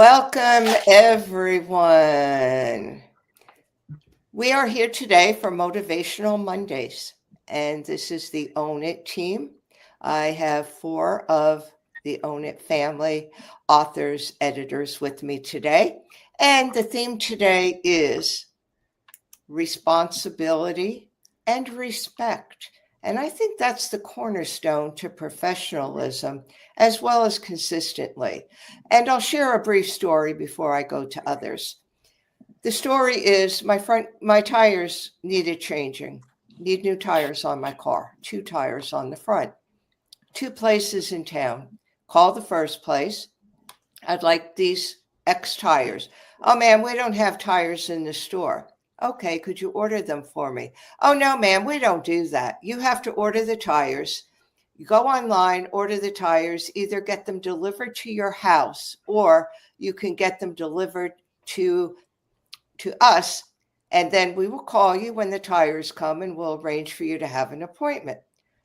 Welcome, everyone. We are here today for Motivational Mondays, and this is the Own It team. I have four of the Own It family authors, editors with me today, and the theme today is responsibility and respect. And I think that's the cornerstone to professionalism as well as consistently. And I'll share a brief story before I go to others. The story is my tires needed changing. Need new tires on my car, 2 tires on the front. 2 places in town. Call the first place. I'd like these X tires. Oh man, we don't have tires in the store. Okay, could you order them for me? Oh, no, ma'am, we don't do that. You have to order the tires. You go online, order the tires, either get them delivered to your house or you can get them delivered to us. And then we will call you when the tires come and we'll arrange for you to have an appointment.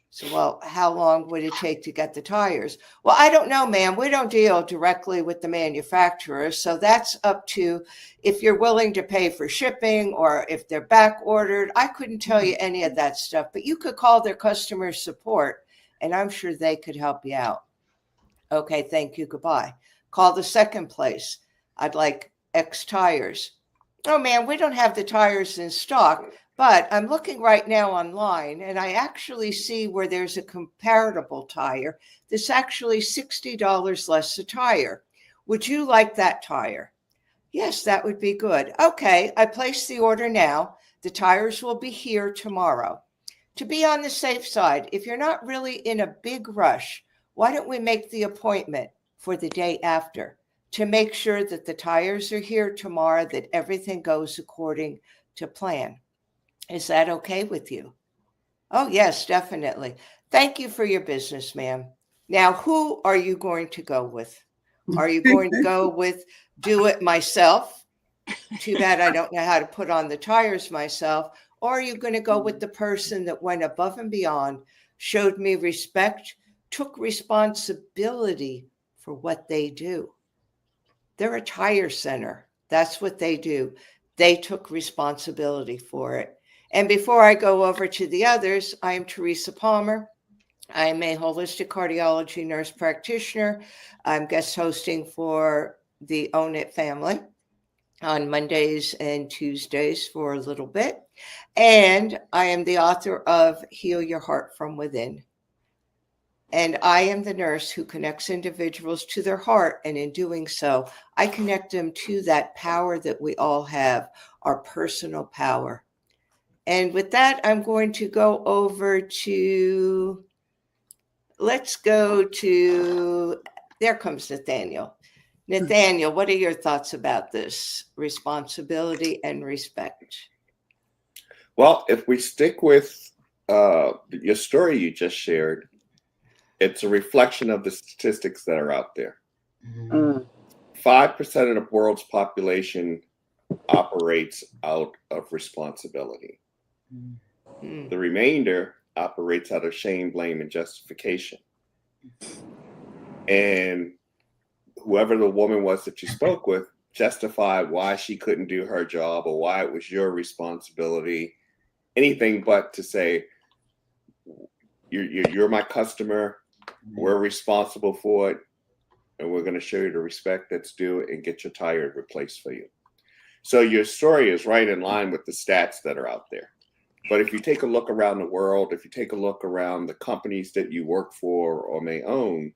So, well, how long would it take to get the tires? Well, I don't know, ma'am. We don't deal directly with the manufacturer. So that's up to if you're willing to pay for shipping or if they're back ordered. I couldn't tell you any of that stuff, but you could call their customer support and I'm sure they could help you out. Okay, thank you. Goodbye. Call the second place. I'd like X tires. Oh, man, we don't have the tires in stock. But I'm looking right now online and I actually see where there's a comparable tire that's actually $60 less a tire. Would you like that tire? Yes, that would be good. Okay, I placed the order now. The tires will be here tomorrow. To be on the safe side, if you're not really in a big rush, why don't we make the appointment for the day after to make sure that the tires are here tomorrow, that everything goes according to plan? Is that okay with you? Oh, yes, definitely. Thank you for your business, ma'am. Now, who are you going to go with? Are you going to go with do it myself? Too bad I don't know how to put on the tires myself. Or are you going to go with the person that went above and beyond, showed me respect, took responsibility for what they do? They're a tire center. That's what they do. They took responsibility for it. And before I go over to the others, I am Teresa Palmer. I'm a holistic cardiology nurse practitioner. I'm guest hosting for the Own It family on Mondays and Tuesdays for a little bit. And I am the author of Heal Your Heart from Within. And I am the nurse who connects individuals to their heart. And in doing so, I connect them to that power that we all have, our personal power. And with that, I'm going to go over to, there comes Nathaniel. Nathaniel, what are your thoughts about this responsibility and respect? Well, if we stick with your story you just shared, it's a reflection of the statistics that are out there. 5% of the world's population operates out of responsibility. The remainder operates out of shame, blame, and justification. And whoever the woman was that you spoke with justified why she couldn't do her job or why it was your responsibility, anything but to say, you're my customer, we're responsible for it, and we're going to show you the respect that's due and get your tire replaced for you. So your story is right in line with the stats that are out there. But if you take a look around the world, if you take a look around the companies that you work for or may own,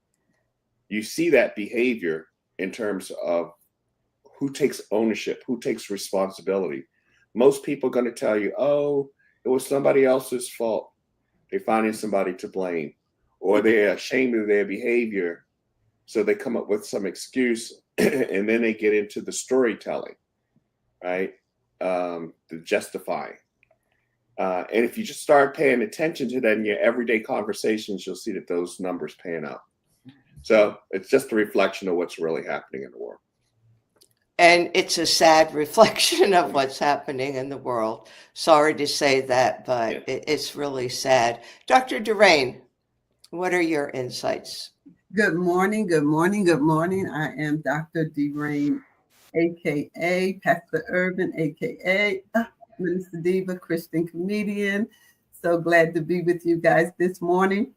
you see that behavior in terms of who takes ownership, who takes responsibility. Most people are going to tell you, oh, it was somebody else's fault. They're finding somebody to blame, or they're ashamed of their behavior. So they come up with some excuse and then they get into the storytelling, right? The justifying. And if you just start paying attention to that in your everyday conversations, you'll see that those numbers pan up. So it's just a reflection of what's really happening in the world. And it's a sad reflection of what's happening in the world. Sorry to say that, but it's really sad. Dr. Durain, what are your insights? Good morning, good morning, good morning. I am Dr. DeRain, aka Pastor Urban, aka Minister Diva, Christian comedian. So glad to be with you guys this morning.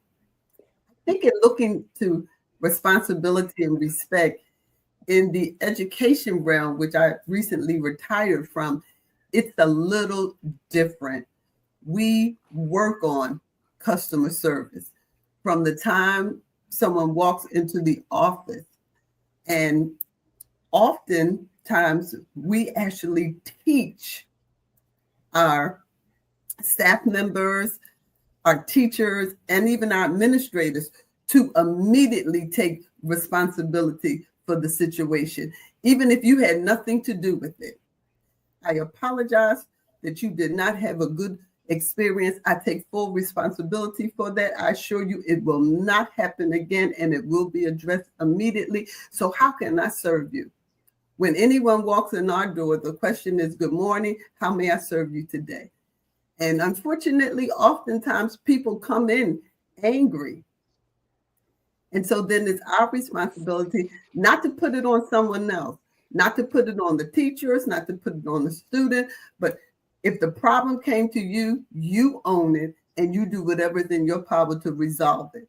I think in looking to responsibility and respect in the education realm, which I recently retired from, it's a little different. We work on customer service from the time someone walks into the office. And oftentimes we actually teach our staff members, our teachers, and even our administrators to immediately take responsibility for the situation, even if you had nothing to do with it. I apologize that you did not have a good experience. I take full responsibility for that. I assure you it will not happen again and it will be addressed immediately. So how can I serve you? When anyone walks in our door, the question is, good morning, how may I serve you today? And unfortunately, oftentimes people come in angry. And so then it's our responsibility not to put it on someone else, not to put it on the teachers, not to put it on the student, but if the problem came to you, you own it and you do whatever is in your power to resolve it.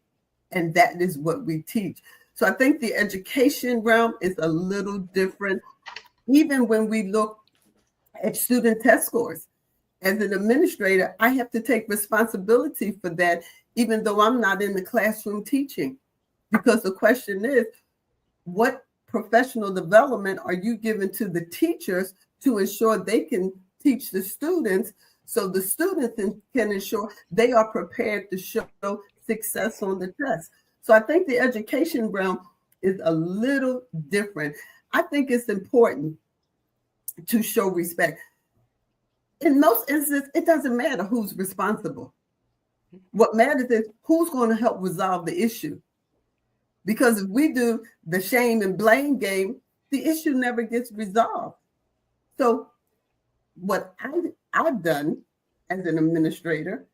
And that is what we teach. So I think the education realm is a little different, even when we look at student test scores. As an administrator, I have to take responsibility for that, even though I'm not in the classroom teaching. Because the question is, what professional development are you giving to the teachers to ensure they can teach the students so the students can ensure they are prepared to show success on the test? So I think the education realm is a little different. I think it's important to show respect. In most instances, it doesn't matter who's responsible. What matters is who's going to help resolve the issue. Because if we do the shame and blame game, the issue never gets resolved. So what I've done as an administrator,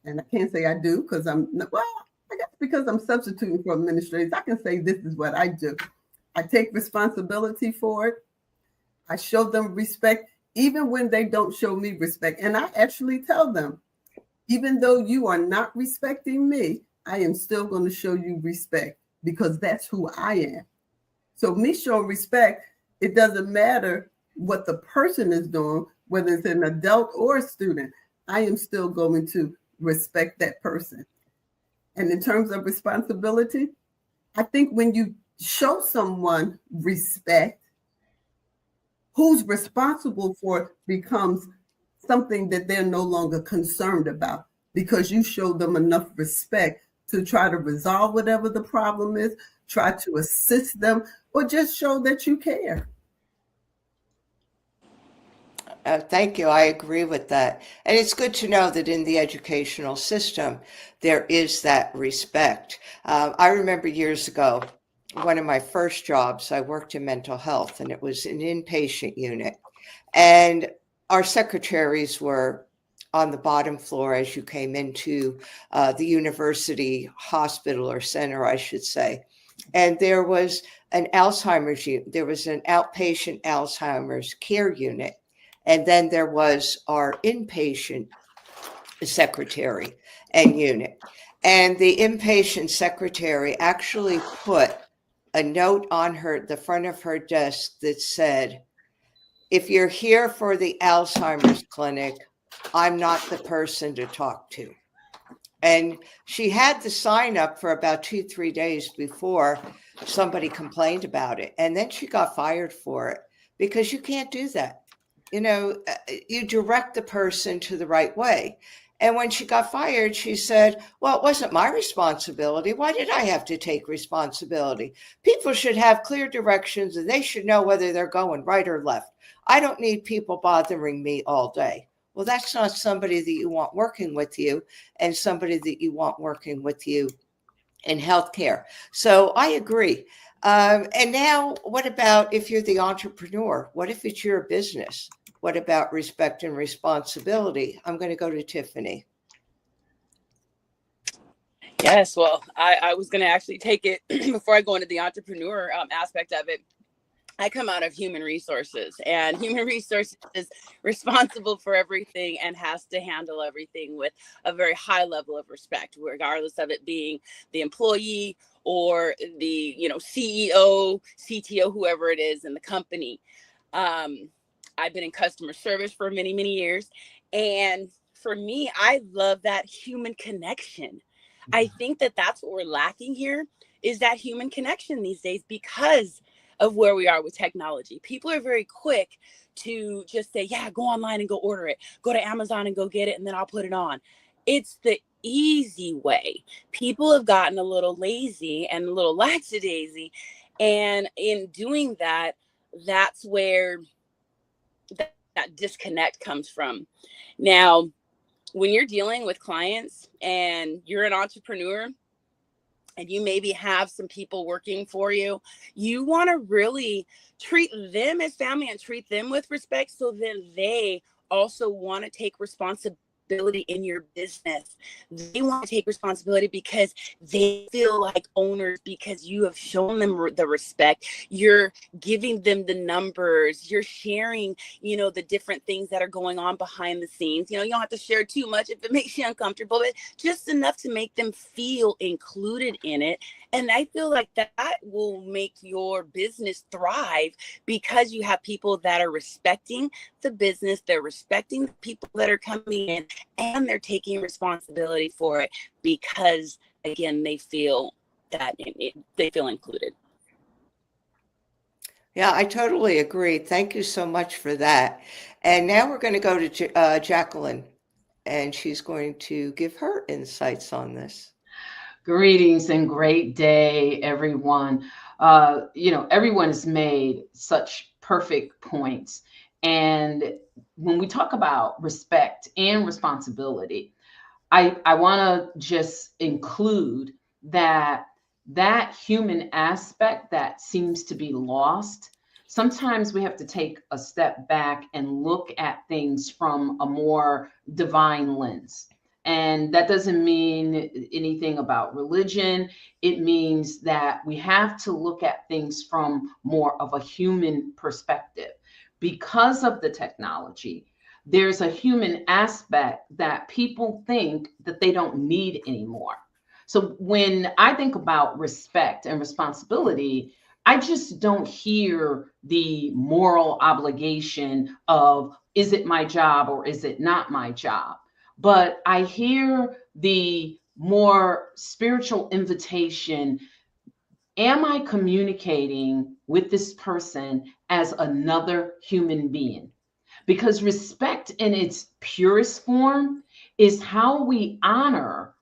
and I can't say I do because I guess because I'm substituting for administrators, I can say this is what I do. I take responsibility for it. I show them respect, even when they don't show me respect. And I actually tell them, even though you are not respecting me, I am still going to show you respect because that's who I am. So me showing respect, it doesn't matter what the person is doing, whether it's an adult or a student, I am still going to respect that person. And in terms of responsibility, I think when you show someone respect, who's responsible for it becomes something that they're no longer concerned about because you show them enough respect to try to resolve whatever the problem is, try to assist them, or just show that you care. Thank you. I agree with that. And it's good to know that in the educational system, there is that respect. I remember years ago, one of my first jobs, I worked in mental health, and it was an inpatient unit. And our secretaries were on the bottom floor as you came into the university hospital or center, I should say. And there was an Alzheimer's unit, there was an outpatient Alzheimer's care unit. And then there was our inpatient secretary and unit. And the inpatient secretary actually put a note on the front of her desk that said, if you're here for the Alzheimer's clinic, I'm not the person to talk to. And she had the sign up for about 2-3 days before somebody complained about it. And then she got fired for it because you can't do that. You direct the person to the right way. And when she got fired, she said, well, it wasn't my responsibility. Why did I have to take responsibility? People should have clear directions and they should know whether they're going right or left. I don't need people bothering me all day. Well, that's not somebody that you want working with you and somebody that you want working with you in healthcare. So I agree. And now, what about if you're the entrepreneur? What if it's your business? What about respect and responsibility? I'm going to go to Tiffany. Yes, well, I was going to actually take it before I go into the entrepreneur aspect of it. I come out of human resources, and human resources is responsible for everything and has to handle everything with a very high level of respect, regardless of it being the employee or the CEO, CTO, whoever it is in the company. I've been in customer service for many, many years, and for me, I love that human connection. I think that that's what we're lacking here, is that human connection these days, because of where we are with technology. People are very quick to just say, yeah, go online and go order it. Go to Amazon and go get it, and then I'll put it on. It's the easy way. People have gotten a little lazy and a little lackadaisy. And in doing that, that's where that disconnect comes from. Now, when you're dealing with clients and you're an entrepreneur, and you maybe have some people working for you, you want to really treat them as family and treat them with respect, so then they also want to take responsibility in your business. They want to take responsibility because they feel like owners, because you have shown them the respect. You're giving them the numbers. You're sharing, the different things that are going on behind the scenes. You don't have to share too much if it makes you uncomfortable, but just enough to make them feel included in it. And I feel like that will make your business thrive, because you have people that are respecting the business, they're respecting the people that are coming in, and they're taking responsibility for it, because again, they feel that they feel included. Yeah, I totally agree. Thank you so much for that. And now we're going to go to Jacqueline, and she's going to give her insights on this. Greetings and great day, everyone. Everyone has made such perfect points. And when we talk about respect and responsibility, I want to just include that human aspect that seems to be lost. Sometimes we have to take a step back and look at things from a more divine lens. And that doesn't mean anything about religion. It means that we have to look at things from more of a human perspective. Because of the technology, there's a human aspect that people think that they don't need anymore. So when I think about respect and responsibility, I just don't hear the moral obligation of, is it my job or is it not my job? But I hear the more spiritual invitation. Am I communicating with this person as another human being? Because respect in its purest form is how we honor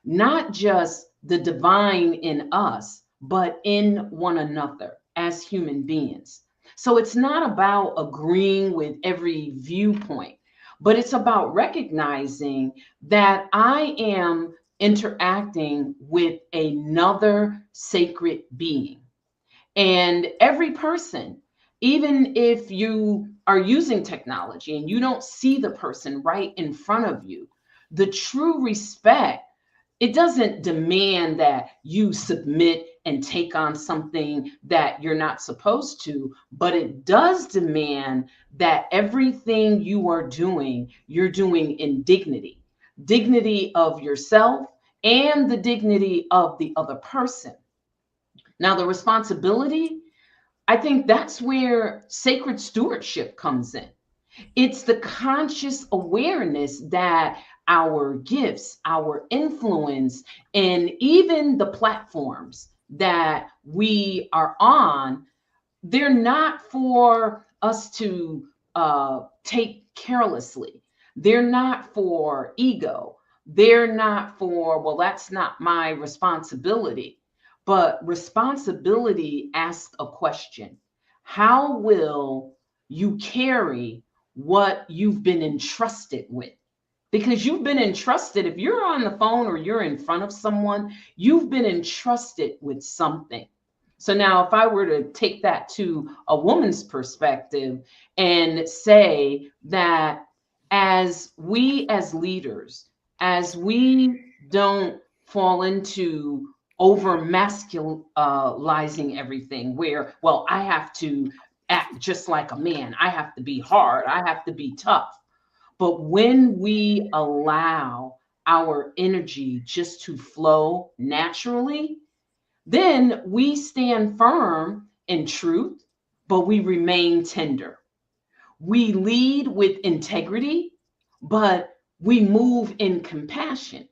not just the divine in us, but in one another as human beings. So it's not about agreeing with every viewpoint, but it's about recognizing that I am interacting with another sacred being. And every person, even if you are using technology and you don't see the person right in front of you, the true respect, it doesn't demand that you submit and take on something that you're not supposed to, but it does demand that everything you are doing, you're doing in dignity, dignity of yourself and the dignity of the other person. Now, the responsibility, I think that's where sacred stewardship comes in. It's the conscious awareness that our gifts, our influence, and even the platforms that we are on, they're not for us to take carelessly. They're not for ego. They're not for, well, that's not my responsibility. But responsibility asks a question. How will you carry what you've been entrusted with? Because you've been entrusted, if you're on the phone or you're in front of someone, you've been entrusted with something. So now if I were to take that to a woman's perspective and say that as we as leaders, as we don't fall into over masculizing everything where, well, I have to act just like a man. I have to be hard. I have to be tough. But when we allow our energy just to flow naturally, then we stand firm in truth, but we remain tender. We lead with integrity, but we move in compassion.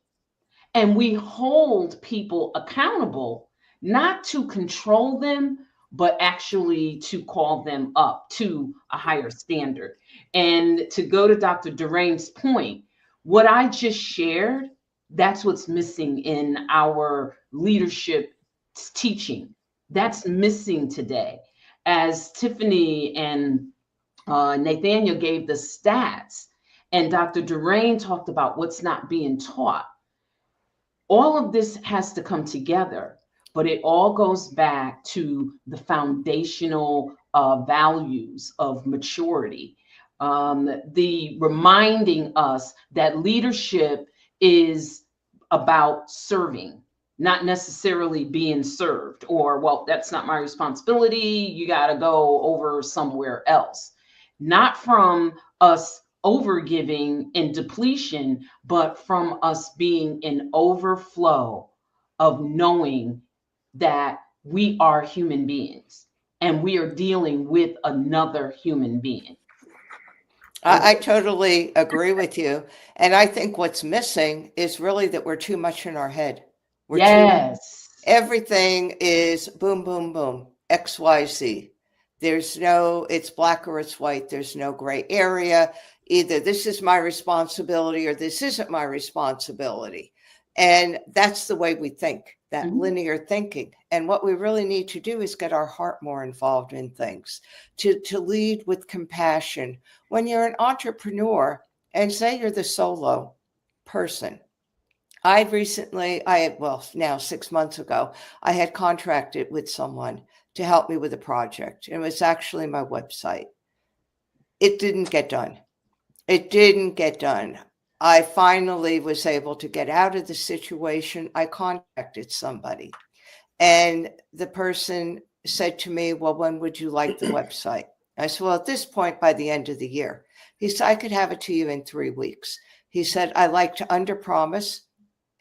And we hold people accountable, not to control them, but actually to call them up to a higher standard. And to go to Dr. Durain's point, what I just shared, that's what's missing in our leadership teaching. That's missing today. As Tiffany and Nathaniel gave the stats, and Dr. Durain talked about what's not being taught. All of this has to come together, but it all goes back to the foundational values of maturity. The reminding us that leadership is about serving, not necessarily being served, or, well, that's not my responsibility. You got to go over somewhere else. Not from us overgiving and depletion, but from us being in overflow of knowing that we are human beings and we are dealing with another human being. I totally agree with you. And I think what's missing is really that we're too much in our head. Everything is boom, boom, boom, XYZ. There's no, it's black or it's white. There's no gray area. Either this is my responsibility or this isn't my responsibility. And that's the way we think, that linear thinking. And what we really need to do is get our heart more involved in things, to lead with compassion. When you're an entrepreneur, and say you're the solo person, now 6 months ago, I had contracted with someone to help me with a project. It was actually my website. It didn't get done. I finally was able to get out of the situation. I contacted somebody, and the person said to me, well, when would you like the website? I said, well, at this point, by the end of the year. He said, I could have it to you in 3 weeks. He said, I like to underpromise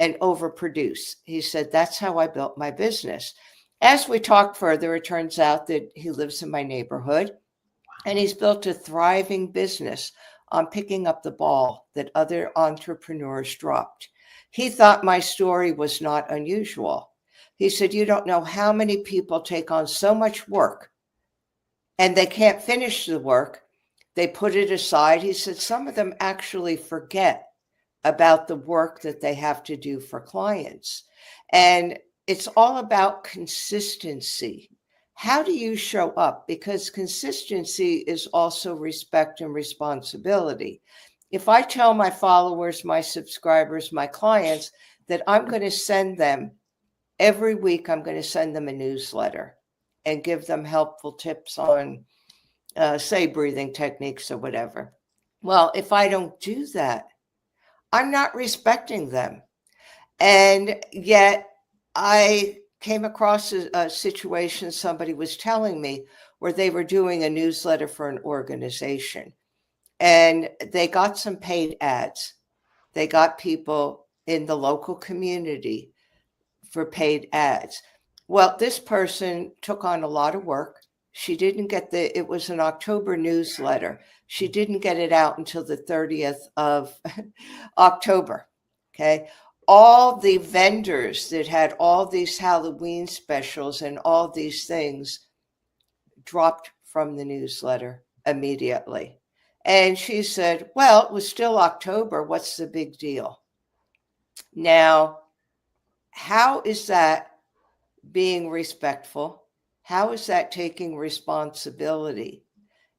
and overproduce. He said, that's how I built my business. As we talk further, it turns out that he lives in my neighborhood, and he's built a thriving business on picking up the ball that other entrepreneurs dropped. He thought my story was not unusual. He said, you don't know how many people take on so much work and they can't finish the work. They put it aside. He said, some of them actually forget about the work that they have to do for clients. And it's all about consistency. How do you show up? Because consistency is also respect and responsibility. If I tell my followers, my subscribers, my clients that I'm going to send them every week, I'm going to send them a newsletter and give them helpful tips on, say, breathing techniques or whatever. Well, if I don't do that, I'm not respecting them. And yet I came across a situation somebody was telling me where they were doing a newsletter for an organization, and they got some paid ads. They got people in the local community for paid ads. Well, this person took on a lot of work. She didn't get it was an October newsletter. She didn't get it out until the 30th of October. Okay. All the vendors that had all these Halloween specials and all these things dropped from the newsletter immediately. And she said, well, it was still October. What's the big deal? Now, how is that being respectful? How is that taking responsibility?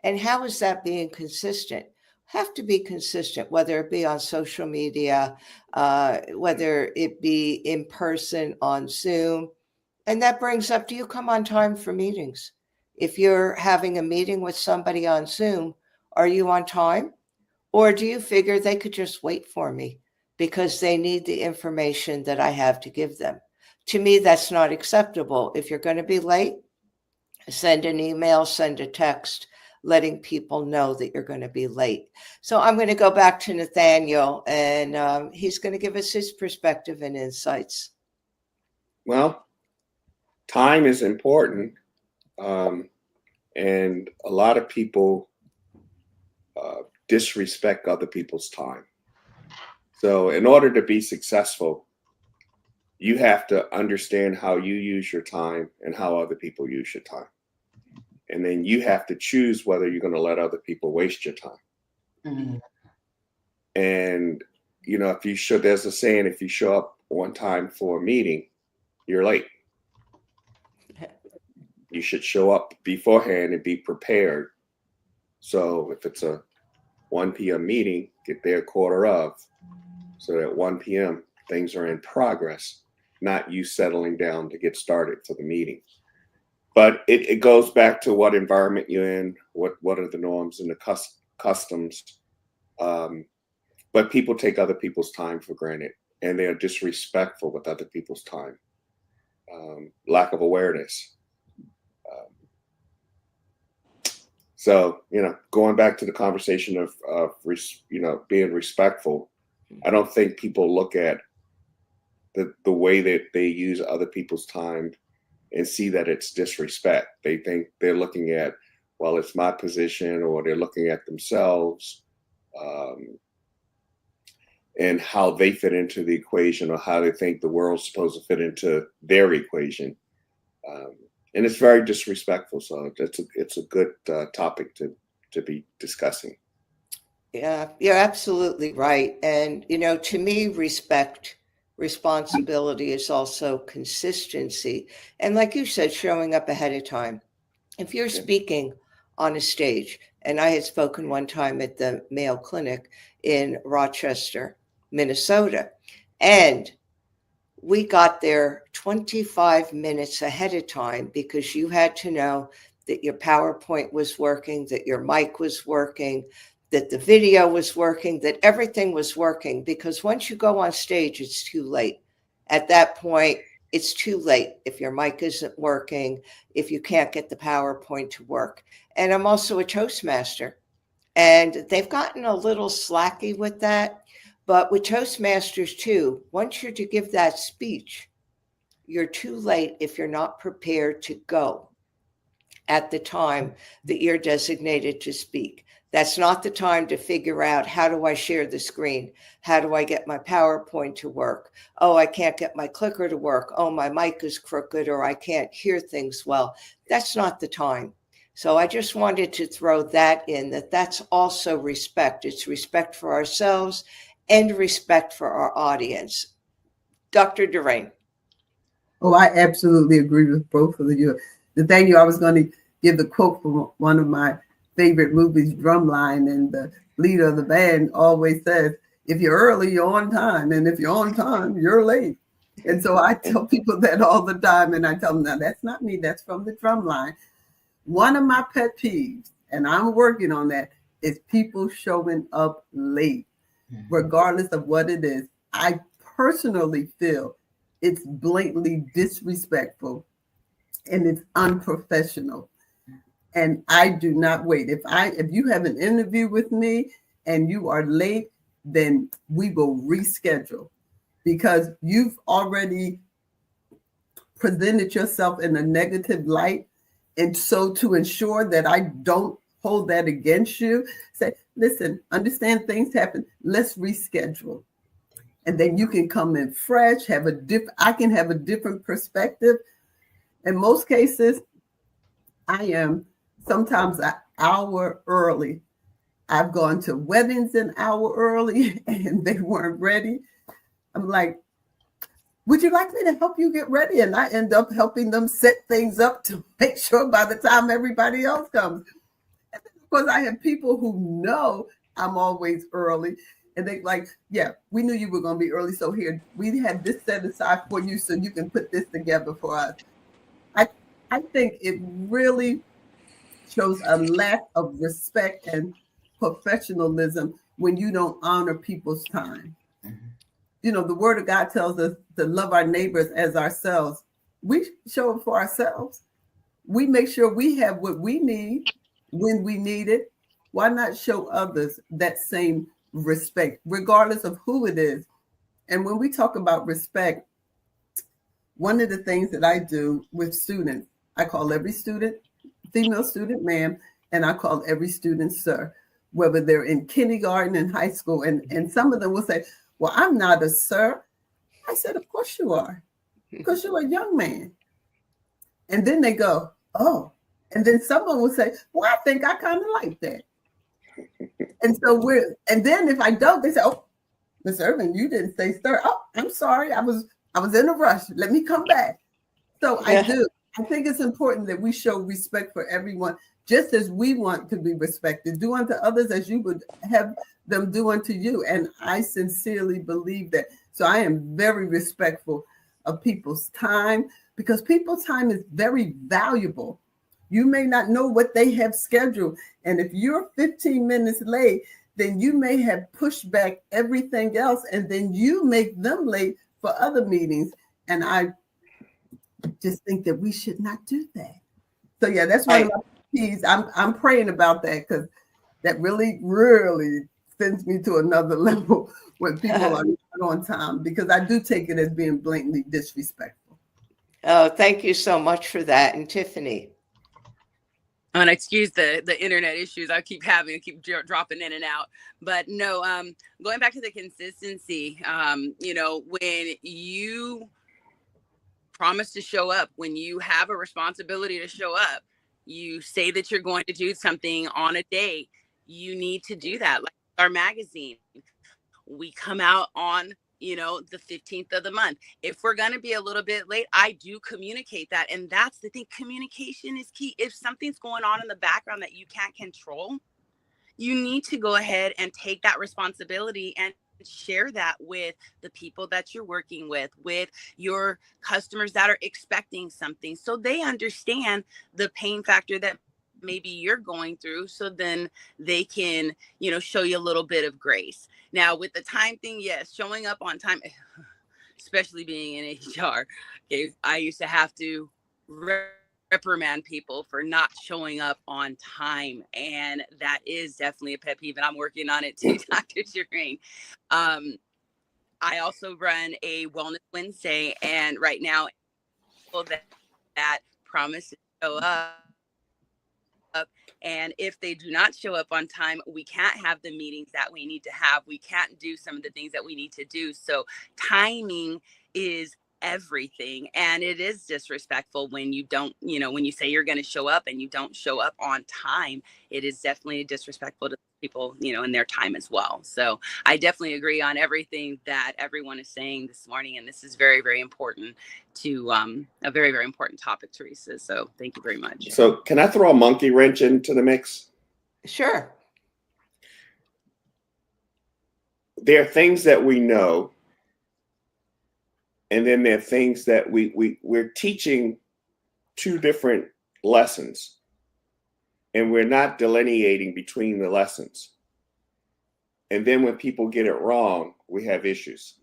And how is that being consistent? Have to be consistent, whether it be on social media, whether it be in person on Zoom. And that brings up, do you come on time for meetings? If you're having a meeting with somebody on Zoom, are you on time? Or do you figure they could just wait for me because they need the information that I have to give them. To me, that's not acceptable. If you're going to be late, send an email, send a text, letting people know that you're going to be late. So I'm going to go back to Nathaniel, and he's going to give us his perspective and insights. Well, time is important. And a lot of people disrespect other people's time. So in order to be successful, you have to understand how you use your time and how other people use your time. And then you have to choose whether you're going to let other people waste your time. Mm-hmm. And, you know, there's a saying, if you show up on time for a meeting, you're late. You should show up beforehand and be prepared. So if it's a 1 p.m. meeting, get there a quarter of, so that 1 p.m. things are in progress, not you settling down to get started for the meeting. But it goes back to what environment you're in, what are the norms and the customs. But people take other people's time for granted, and they're disrespectful with other people's time. Lack of awareness. So, you know, going back to the conversation of being respectful, I don't think people look at the way that they use other people's time and see that it's disrespect. They think they're looking at, well, it's my position, or they're looking at themselves and how they fit into the equation, or how they think the world's supposed to fit into their equation. And it's very disrespectful. So it's a good topic to be discussing. Yeah, you're absolutely right. And, you know, to me, responsibility is also consistency. And like you said, showing up ahead of time. If you're speaking on a stage, and I had spoken one time at the Mayo Clinic in Rochester, Minnesota, and we got there 25 minutes ahead of time because you had to know that your PowerPoint was working, that your mic was working, that the video was working, that everything was working. Because once you go on stage, it's too late. At that point, it's too late if your mic isn't working, if you can't get the PowerPoint to work. And I'm also a Toastmaster, and they've gotten a little slacky with that. But with Toastmasters too, once you're to give that speech, you're too late if you're not prepared to go at the time that you're designated to speak. That's not the time to figure out, how do I share the screen? How do I get my PowerPoint to work? Oh, I can't get my clicker to work. Oh, my mic is crooked, or I can't hear things well. That's not the time. So I just wanted to throw that in, that's also respect. It's respect for ourselves and respect for our audience. Dr. Durain. Oh, I absolutely agree with both of you. Nathaniel, I was going to give the quote from one of my favorite movies, Drumline, and the leader of the band always says, if you're early, you're on time. And if you're on time, you're late. And so I tell people that all the time. And I tell them, now, that's not me. That's from the Drumline. One of my pet peeves, and I'm working on that, is people showing up late, regardless of what it is. I personally feel it's blatantly disrespectful and it's unprofessional. And I do not wait. If you have an interview with me and you are late, then we will reschedule, because you've already presented yourself in a negative light. And so to ensure that I don't hold that against you, say, listen, understand things happen. Let's reschedule. And then you can come in fresh, I can have a different perspective. In most cases, I am sometimes an hour early. I've gone to weddings an hour early and they weren't ready. I'm like, would you like me to help you get ready? And I end up helping them set things up to make sure by the time everybody else comes. And then, of course, I have people who know I'm always early. And they like, yeah, we knew you were going to be early. So here, we had this set aside for you so you can put this together for us. I think it really shows a lack of respect and professionalism when you don't honor people's time. the word of God tells us to love our neighbors as ourselves. We show up for ourselves. We make sure we have what we need when we need it. Why not show others that same respect, regardless of who it is? And when we talk about respect, one of the things that I do with students, I call every student, female student, ma'am, and I call every student sir, whether they're in kindergarten and high school. And some of them will say, well, I'm not a sir. I said, of course you are, because you're a young man. And then they go, oh. And then someone will say, well, I think I kind of like that. And then if I don't, they say, oh, Miss Irvin, you didn't say sir. Oh, I'm sorry. I was in a rush. Let me come back. So I do. I think it's important that we show respect for everyone, just as we want to be respected. Do unto others as you would have them do unto you. And I sincerely believe that. So I am very respectful of people's time, because people's time is very valuable. You may not know what they have scheduled. And if you're 15 minutes late, then you may have pushed back everything else, and then you make them late for other meetings. And I just think that we should not do that. So yeah, that's one of my keys. I'm praying about that, because that really, really sends me to another level when people are not on time, because I do take it as being blatantly disrespectful. Oh, thank you so much for that. And Tiffany. And excuse the internet issues I keep having, dropping in and out. But no, going back to the consistency, when you promise to show up, when you have a responsibility to show up, you say that you're going to do something on a day, you need to do that. Like our magazine, we come out on the 15th of the month. If we're going to be a little bit late, I do communicate that. And that's the thing. Communication is key. If something's going on in the background that you can't control, you need to go ahead and take that responsibility and share that with the people that you're working with your customers that are expecting something, so they understand the pain factor that maybe you're going through, so then they can, show you a little bit of grace. Now with the time thing, yes, showing up on time, especially being in HR, okay, I used to have to reprimand people for not showing up on time, and that is definitely a pet peeve, and I'm working on it too, Dr. Shireen. I also run a Wellness Wednesday, and right now people that promise to show up, and if they do not show up on time, we can't have the meetings that we need to have. We can't do some of the things that we need to do. So timing is everything, and it is disrespectful when you don't, when you say you're going to show up and you don't show up on time. It is definitely disrespectful to people, in their time as well. So I definitely agree on everything that everyone is saying this morning, and this is very, very important to a very, very important topic, Teresa. So thank you very much. So can I throw a monkey wrench into the mix? Sure. There are things that we know, and then there are things that we're teaching two different lessons, and we're not delineating between the lessons. And then when people get it wrong, we have issues.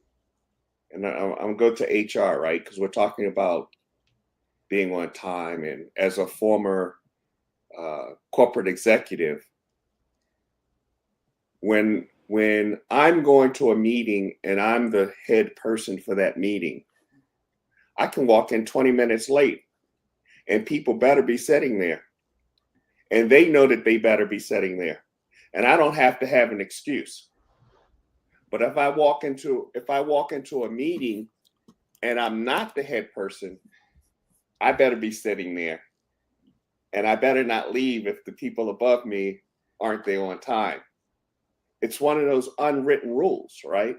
And I'm going to HR, right? Because we're talking about being on time. And as a former corporate executive, when I'm going to a meeting and I'm the head person for that meeting, I can walk in 20 minutes late, and people better be sitting there. And they know that they better be sitting there. And I don't have to have an excuse. But if I walk into a meeting and I'm not the head person, I better be sitting there. And I better not leave if the people above me aren't there on time. It's one of those unwritten rules, right?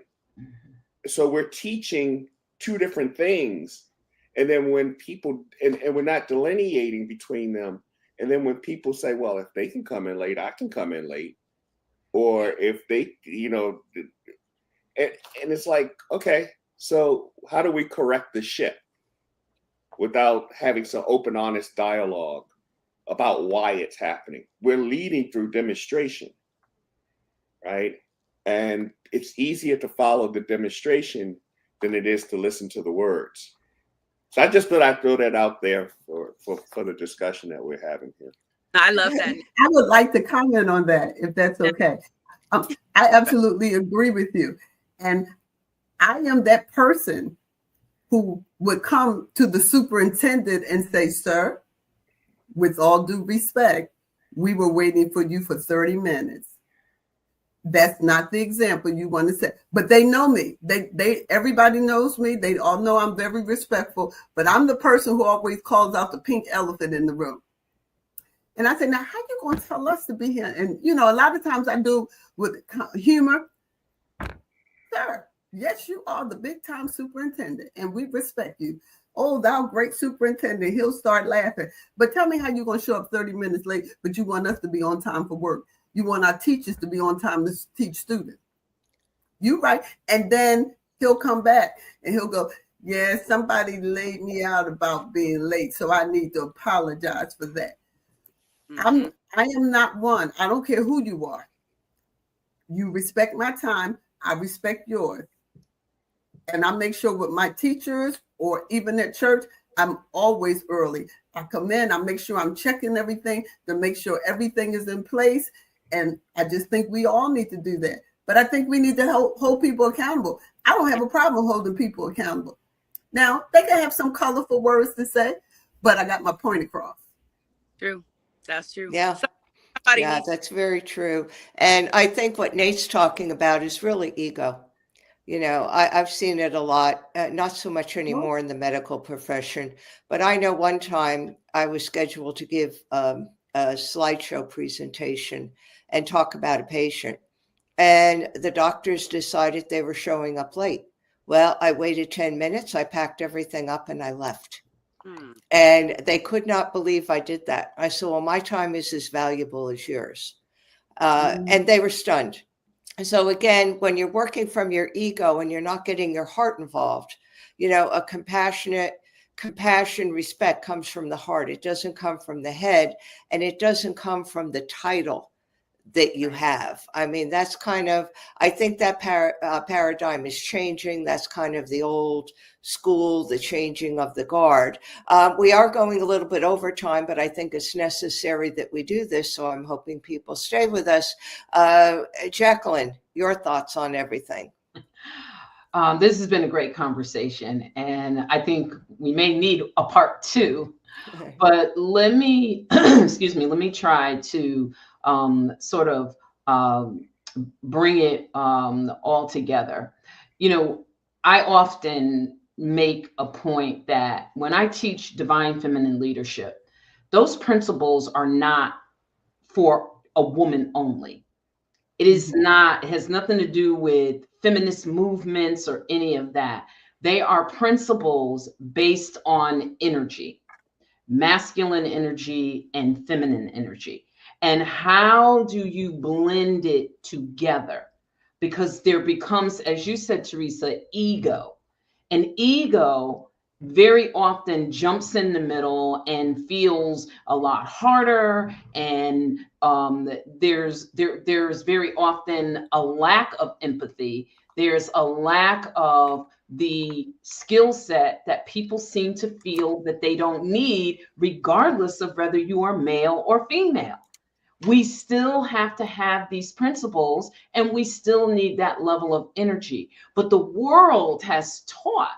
So we're teaching two different things. And then when people, and we're not delineating between them. And then when people say, well, if they can come in late, I can come in late. Or if they, and it's like, okay, so how do we correct the ship without having some open, honest dialogue about why it's happening? We're leading through demonstration, right? And it's easier to follow the demonstration than it is to listen to the words. So I just thought I'd throw that out there for the discussion that we're having here. I love that. I would like to comment on that, if that's okay. I absolutely agree with you. And I am that person who would come to the superintendent and say, sir, with all due respect, we were waiting for you for 30 minutes. That's not the example you want to say, but they know me. Everybody knows me. They all know I'm very respectful, but I'm the person who always calls out the pink elephant in the room. And I say, now, how you going to tell us to be here? And, you know, a lot of times I do with humor. Sir, yes, you are the big time superintendent and we respect you. Oh, thou great superintendent. He'll start laughing. But tell me how you're going to show up 30 minutes late, but you want us to be on time for work. You want our teachers to be on time to teach students. You right. And then he'll come back and he'll go, yeah, somebody laid me out about being late, so I need to apologize for that. Mm-hmm. I am not one. I don't care who you are. You respect my time. I respect yours. And I make sure with my teachers or even at church, I'm always early. I come in, I make sure I'm checking everything to make sure everything is in place. And I just think we all need to do that. But I think we need to hold people accountable. I don't have a problem holding people accountable. Now, they can have some colorful words to say, but I got my point across. True. That's true. Yeah. Somebody Yeah, needs- that's very true. And I think what Nate's talking about is really ego. You know, I've seen it a lot, not so much anymore in the medical profession, but I know one time I was scheduled to give a slideshow presentation and talk about a patient. And the doctors decided they were showing up late. Well, I waited 10 minutes, I packed everything up and I left. And they could not believe I did that. I said, well, my time is as valuable as yours. And they were stunned. So again, when you're working from your ego and you're not getting your heart involved, you know, a compassion, respect comes from the heart. It doesn't come from the head, and it doesn't come from the title that you have. I mean, that's kind of, I think that paradigm is changing. That's kind of the old school, the changing of the guard. We are going a little bit over time, but I think it's necessary that we do this. So I'm hoping people stay with us. Jacqueline, your thoughts on everything? This has been a great conversation, and I think we may need a part 2, but let me, excuse me, let me try to sort of bring it all together. You know, I often make a point that when I teach divine feminine leadership, those principles are not for a woman only. It is not, it has nothing to do with feminist movements or any of that. They are principles based on energy, masculine energy and feminine energy. And how do you blend it together? Because there becomes, as you said, Teresa, ego. And ego very often jumps in the middle and feels a lot harder. And there's very often a lack of empathy. There's a lack of the skill set that people seem to feel that they don't need, regardless of whether you are male or female. We still have to have these principles, and we still need that level of energy. But the world has taught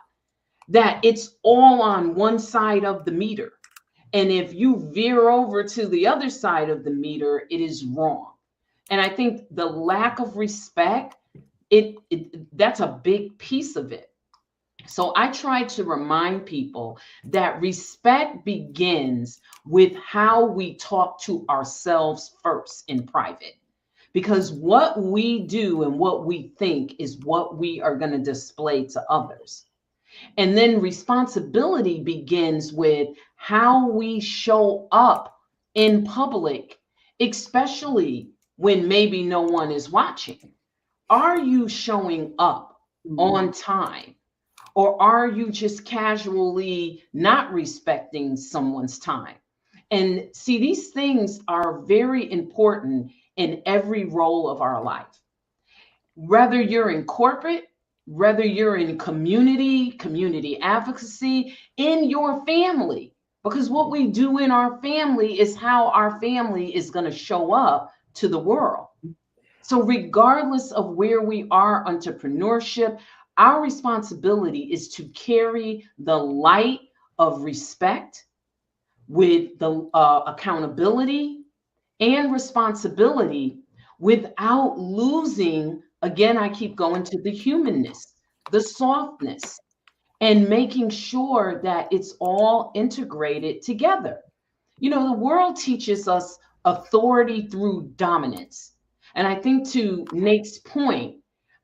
that it's all on one side of the meter. And if you veer over to the other side of the meter, it is wrong. And I think the lack of respect, that's a big piece of it. So I try to remind people that respect begins with how we talk to ourselves first in private, because what we do and what we think is what we are going to display to others. And then responsibility begins with how we show up in public, especially when maybe no one is watching. Are you showing up on time? Or are you just casually not respecting someone's time? And see, these things are very important in every role of our life. whether you're in corporate, whether you're in community advocacy, in your family. Because what we do in our family is how our family is going to show up to the world. So regardless of where we are, entrepreneurship, our responsibility is to carry the light of respect with the accountability and responsibility without losing, again, I keep going to the humanness, the softness, and making sure that it's all integrated together. You know, the world teaches us authority through dominance. And I think to Nate's point,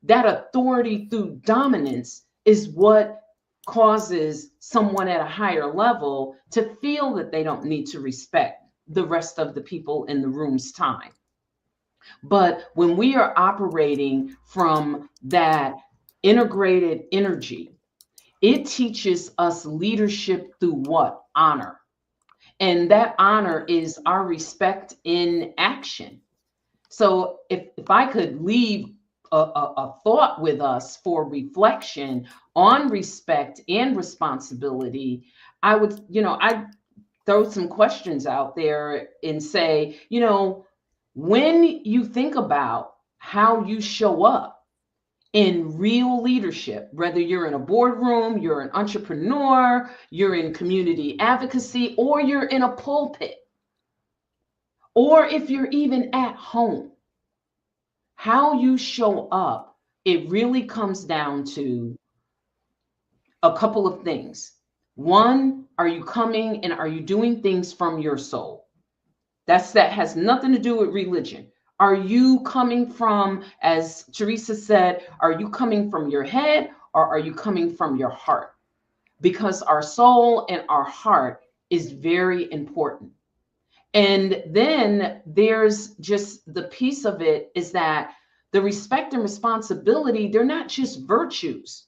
that authority through dominance is what causes someone at a higher level to feel that they don't need to respect the rest of the people in the room's time. But when we are operating from that integrated energy, it teaches us leadership through what? Honor. And that honor is our respect in action. So if I could leave a thought with us for reflection on respect and responsibility, I would, I'd throw some questions out there and say, when you think about how you show up in real leadership, whether you're in a boardroom, you're an entrepreneur, you're in community advocacy, or you're in a pulpit, or if you're even at home, how you show up, it really comes down to a couple of things. One, are you coming and are you doing things from your soul? That has nothing to do with religion. Are you coming from, as Teresa said, are you coming from your head or are you coming from your heart? Because our soul and our heart is very important. And then there's just the piece of it is that the respect and responsibility, they're not just virtues.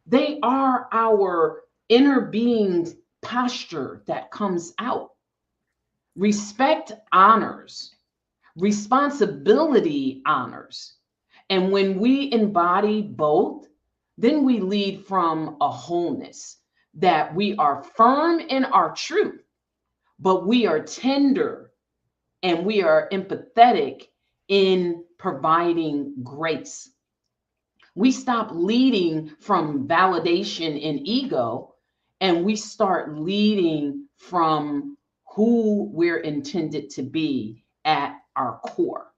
They are our inner being posture that comes out. Respect honors, responsibility honors. And when we embody both, then we lead from a wholeness that we are firm in our truth, but we are tender and we are empathetic in providing grace. We stop leading from validation and ego, and we start leading from who we're intended to be at our core.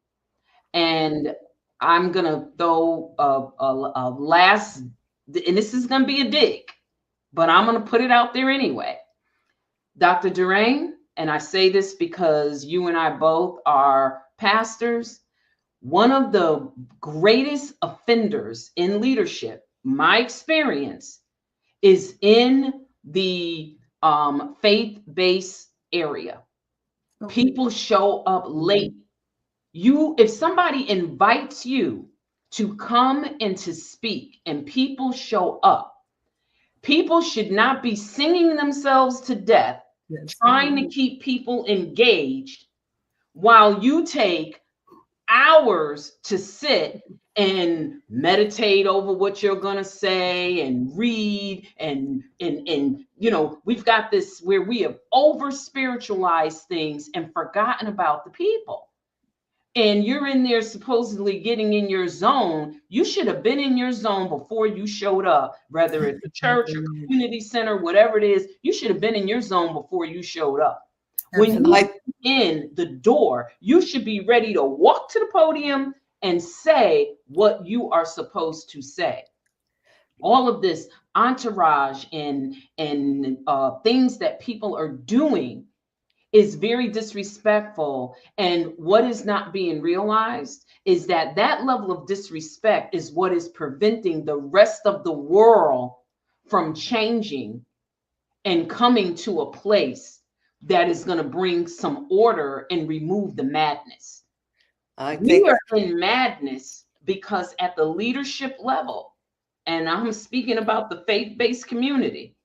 And I'm going to throw a last, and this is going to be a dig, but I'm going to put it out there anyway. Dr. Durain, and I say this because you and I both are pastors, one of the greatest offenders in leadership, my experience, is in the faith-based area. People show up late. If somebody invites you to come and to speak and people show up, people should not be singing themselves to death, trying to keep people engaged while you take hours to sit and meditate over what you're going to say and read and we've got this where we have over spiritualized things and forgotten about the people. And you're in there supposedly getting in your zone. You should have been in your zone before you showed up, whether it's a church or community center, whatever it is. You should have been in your zone before you showed up. When you in the door, you should be ready to walk to the podium and say what you are supposed to say. All of this entourage and things that people are doing is very disrespectful. And what is not being realized is that level of disrespect is what is preventing the rest of the world from changing and coming to a place that is going to bring some order and remove the madness. We are in madness because at the leadership level, and I'm speaking about the faith-based community,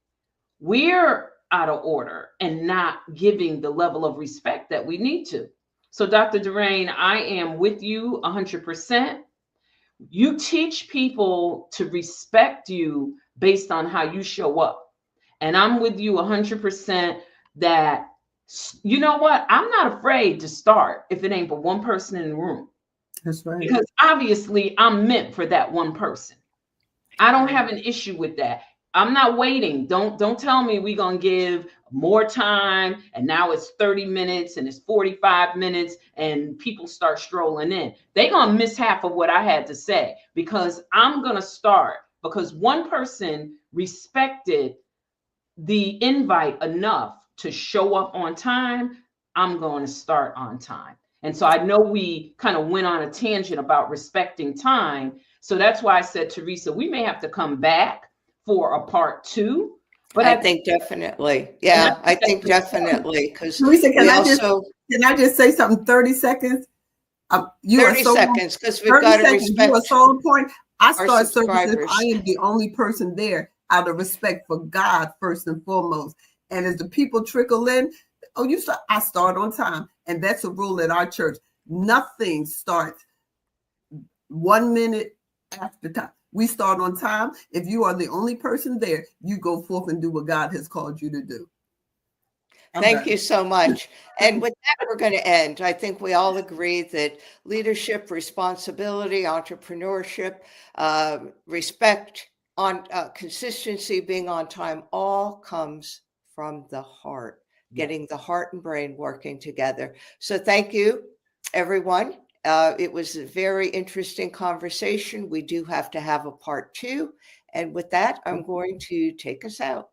we're out of order and not giving the level of respect that we need to. So Dr. Durain, I am with you 100%. You teach people to respect you based on how you show up. And I'm with you 100% that, you know what? I'm not afraid to start if it ain't but one person in the room. That's right. Because obviously I'm meant for that one person. I don't have an issue with that. I'm not waiting. Don't tell me we're going to give more time and now it's 30 minutes and it's 45 minutes and people start strolling in. They're going to miss half of what I had to say, because I'm going to start because one person respected the invite enough to show up on time. I'm going to start on time. And so I know we kind of went on a tangent about respecting time. So that's why I said, Teresa, we may have to come back for a part 2. But I think definitely. Yeah, I think definitely. Because Teresa, can I just say something? 30 seconds. You 30 seconds, because we've 30 got to seconds. respect You are so on point. I our start service if subscribers. I am the only person there, out of respect for God first and foremost. And as the people trickle in, I start on time. And that's a rule at our church. Nothing starts 1 minute after time. We start on time. If you are the only person there, you go forth and do what God has called you to do. Thank you so much. And with that, we're going to end. I think we all agree that leadership, responsibility, entrepreneurship, respect, on consistency, being on time, all comes from the heart, getting the heart and brain working together. So thank you, everyone. It was a very interesting conversation. We do have to have a part 2. And with that, I'm going to take us out.